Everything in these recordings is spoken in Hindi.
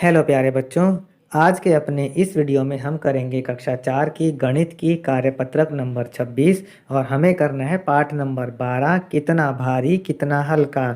हेलो प्यारे बच्चों। आज के अपने इस वीडियो में हम करेंगे कक्षा 4 की गणित की कार्यपत्रक नंबर 26 और हमें करना है पाठ नंबर 12 कितना भारी कितना हल्का।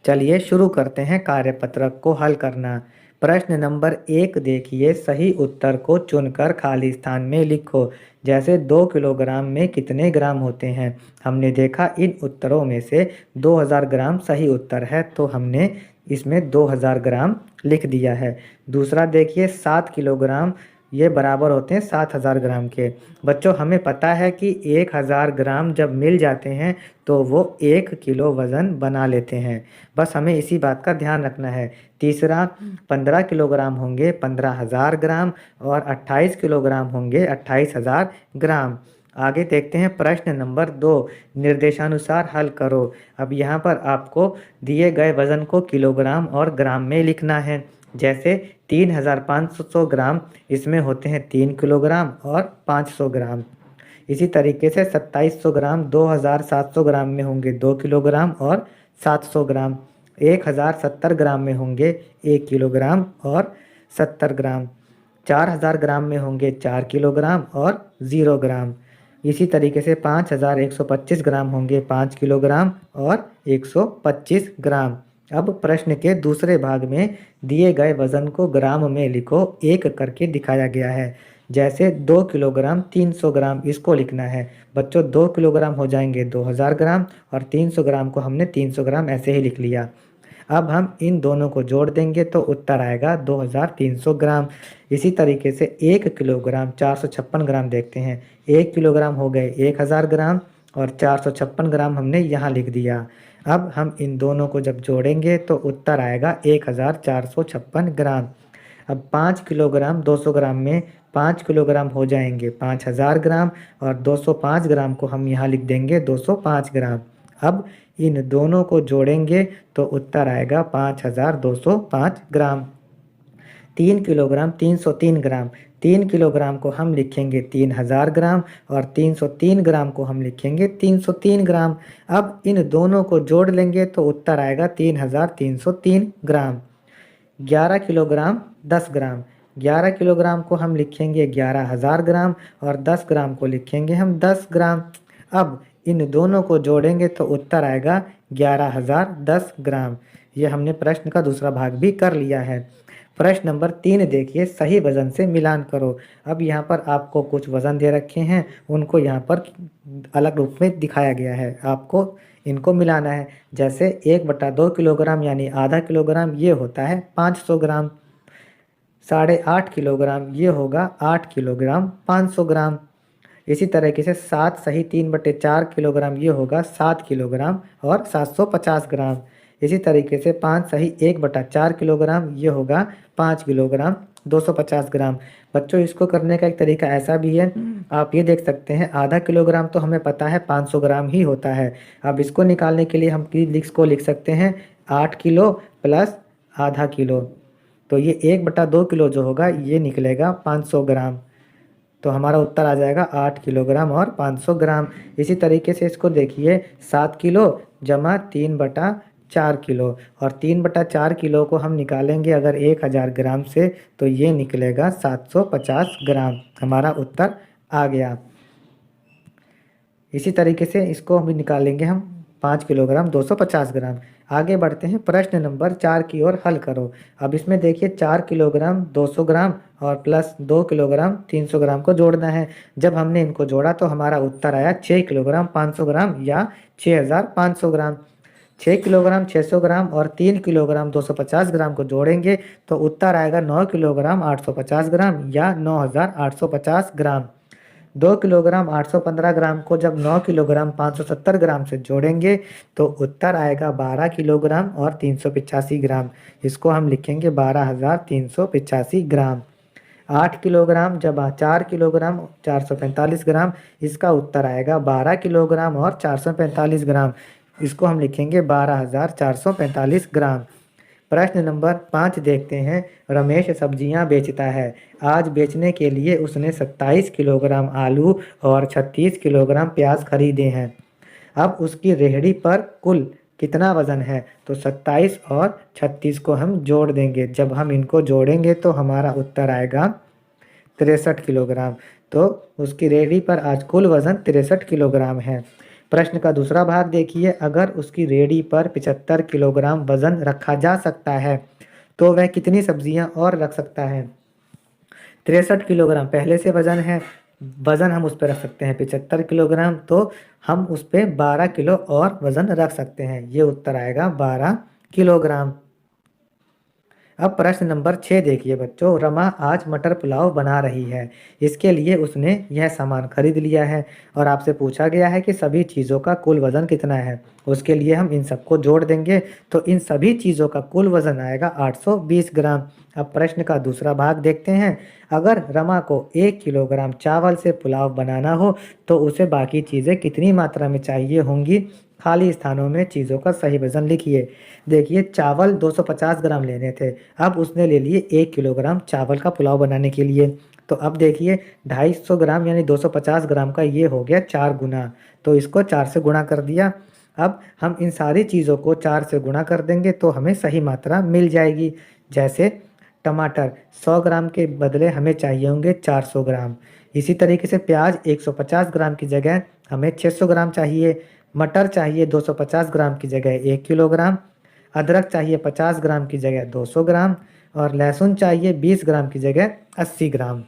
चलिए शुरू करते हैं कार्यपत्रक को हल करना। प्रश्न नंबर 1 देखिए, सही उत्तर को चुनकर खाली स्थान में लिखो। जैसे 2 किलोग्राम में कितने ग्राम होते हैं। हमने देखा इन उत्तरों में से 2000 ग्राम सही उत्तर है, तो हमने इसमें 2000 ग्राम लिख दिया है। दूसरा देखिए 7 किलोग्राम ये बराबर होते हैं 7000 ग्राम के। बच्चों हमें पता है कि 1000 ग्राम जब मिल जाते हैं तो वो 1 किलो वज़न बना लेते हैं। बस हमें इसी बात का ध्यान रखना है। तीसरा 15 किलोग्राम होंगे 15000 ग्राम और 28 किलोग्राम होंगे 28000 ग्राम। आगे देखते हैं प्रश्न नंबर 2, निर्देशानुसार हल करो। अब यहाँ पर आपको दिए गए वज़न को किलोग्राम और ग्राम में लिखना है। जैसे 3500 ग्राम इसमें होते हैं 3 किलोग्राम और 500 ग्राम। इसी तरीके से 2700 ग्राम 2700 ग्राम में होंगे 2 किलोग्राम और 700 ग्राम। 1070 ग्राम में होंगे 1 किलोग्राम और 70 ग्राम। 4000 ग्राम में होंगे 4 किलोग्राम और 0 ग्राम। इसी तरीके से 5125 ग्राम होंगे 5 किलोग्राम और 125 ग्राम। अब प्रश्न के दूसरे भाग में दिए गए वज़न को ग्राम में लिखो, एक करके दिखाया गया है। जैसे 2 किलोग्राम 300 ग्राम इसको लिखना है। बच्चों 2 किलोग्राम हो जाएंगे 2000 ग्राम और 300 ग्राम को हमने 300 ग्राम ऐसे ही लिख लिया। अब हम इन दोनों को जोड़ देंगे तो उत्तर आएगा 2300 ग्राम। इसी तरीके से 1 किलोग्राम 456 ग्राम देखते हैं। 1 किलोग्राम हो गए 1000 ग्राम और 456 ग्राम हमने यहाँ लिख दिया। अब हम इन दोनों को जब जोड़ेंगे तो उत्तर आएगा 1456 ग्राम। अब 5 किलोग्राम 200 ग्राम में 5 किलोग्राम हो जाएंगे 5000 ग्राम और 205 ग्राम को हम यहाँ लिख देंगे 205 ग्राम। अब इन दोनों को जोड़ेंगे तो उत्तर आएगा 5205 ग्राम। 3 किलोग्राम 303 ग्राम, 3 किलोग्राम को हम लिखेंगे 3000 ग्राम और 303 ग्राम को हम लिखेंगे 303 ग्राम। अब इन दोनों को जोड़ लेंगे तो उत्तर आएगा 3303 ग्राम। 11 किलोग्राम 10 ग्राम, 11 किलोग्राम को हम लिखेंगे 11000 ग्राम और 10 ग्राम को लिखेंगे हम 10 ग्राम। अब इन दोनों को जोड़ेंगे तो उत्तर आएगा 11010 ग्राम। ये हमने प्रश्न का दूसरा भाग भी कर लिया है। प्रश्न नंबर 3 देखिए, सही वज़न से मिलान करो। अब यहाँ पर आपको कुछ वज़न दे रखे हैं, उनको यहाँ पर अलग रूप में दिखाया गया है। आपको इनको मिलाना है। जैसे 1/2 किलोग्राम यानी आधा किलोग्राम ये होता है 500 ग्राम। 8.5 किलोग्राम ये होगा 8 किलोग्राम 500 ग्राम। इसी तरीके से 7 सही 3/4 किलोग्राम ये होगा 7 किलोग्राम और 750 ग्राम। इसी तरीके से 5 सही 1/4 किलोग्राम ये होगा 5 किलोग्राम 250 ग्राम। बच्चों इसको करने का एक तरीका ऐसा भी है, आप ये देख सकते हैं आधा किलोग्राम तो हमें पता है 500 ग्राम ही होता है। अब इसको निकालने के लिए हम लिख सकते हैं 8 किलो प्लस आधा किलो, तो ये 1/2 किलो जो होगा ये निकलेगा 500 ग्राम। तो हमारा उत्तर आ जाएगा 8 किलोग्राम और 500 ग्राम। इसी तरीके से इसको देखिए 7 किलो जमा 3/4 किलो और 3/4 किलो को हम निकालेंगे अगर 1000 ग्राम से तो ये निकलेगा 750 ग्राम। हमारा उत्तर आ गया। इसी तरीके से इसको भी निकालेंगे हम 5 किलोग्राम 250 ग्राम। आगे बढ़ते हैं प्रश्न नंबर 4 की ओर, हल करो। अब इसमें देखिए 4 किलोग्राम 200 ग्राम और प्लस 2 किलोग्राम 300 ग्राम को जोड़ना है। जब हमने इनको जोड़ा तो हमारा उत्तर आया 6 किलोग्राम 500 ग्राम या 6500 ग्राम। 6 किलोग्राम 600 ग्राम और 3 किलोग्राम 250 ग्राम को जोड़ेंगे तो उत्तर आएगा 9 किलोग्राम 850 ग्राम या 9850 ग्राम। 2 किलोग्राम 815 ग्राम को जब 9 किलोग्राम 570 ग्राम से जोड़ेंगे तो उत्तर आएगा 12 किलोग्राम और 385 ग्राम। इसको हम लिखेंगे 12385 ग्राम। 8 किलोग्राम जब 4 किलोग्राम 445 ग्राम, इसका उत्तर आएगा 12 किलोग्राम और 445 ग्राम। इसको हम लिखेंगे 12445 ग्राम। प्रश्न नंबर 5 देखते हैं। रमेश सब्जियां बेचता है। आज बेचने के लिए उसने 27 किलोग्राम आलू और 36 किलोग्राम प्याज खरीदे हैं। अब उसकी रेहड़ी पर कुल कितना वज़न है? तो 27 और 36 को हम जोड़ देंगे। जब हम इनको जोड़ेंगे तो हमारा उत्तर आएगा 63 किलोग्राम। तो उसकी रेडी पर आज कुल वज़न 63 किलोग्राम है। प्रश्न का दूसरा भाग देखिए, अगर उसकी रेडी पर 75 किलोग्राम वज़न रखा जा सकता है तो वह कितनी सब्जियां और रख सकता है? 63 किलोग्राम पहले से वज़न है, वज़न हम उस पर रख सकते हैं 75 किलोग्राम, तो हम उस पर 12 किलो और वज़न रख सकते हैं। ये उत्तर आएगा 12 किलोग्राम। अब प्रश्न नंबर 6 देखिए बच्चों, रमा आज मटर पुलाव बना रही है। इसके लिए उसने यह सामान खरीद लिया है और आपसे पूछा गया है कि सभी चीज़ों का कुल वज़न कितना है। उसके लिए हम इन सबको जोड़ देंगे तो इन सभी चीज़ों का कुल वज़न आएगा 820 ग्राम। अब प्रश्न का दूसरा भाग देखते हैं, अगर रमा को 1 किलोग्राम चावल से पुलाव बनाना हो तो उसे बाकी चीज़ें कितनी मात्रा में चाहिए होंगी? खाली स्थानों में चीज़ों का सही वज़न लिखिए। देखिए चावल 250 ग्राम लेने थे, अब उसने ले लिए 1 किलोग्राम चावल का पुलाव बनाने के लिए। तो अब देखिए 250 ग्राम यानी 250 ग्राम का ये हो गया 4 गुना, तो इसको 4 से गुणा कर दिया। अब हम इन सारी चीज़ों को 4 से गुणा कर देंगे तो हमें सही मात्रा मिल जाएगी। जैसे टमाटर 100 ग्राम के बदले हमें चाहिए होंगे 400 ग्राम। इसी तरीके से प्याज 150 ग्राम की जगह हमें 600 ग्राम चाहिए। मटर चाहिए 250 ग्राम की जगह 1 किलोग्राम। अदरक चाहिए 50 ग्राम की जगह 200 ग्राम और लहसुन चाहिए 20 ग्राम की जगह 80 ग्राम।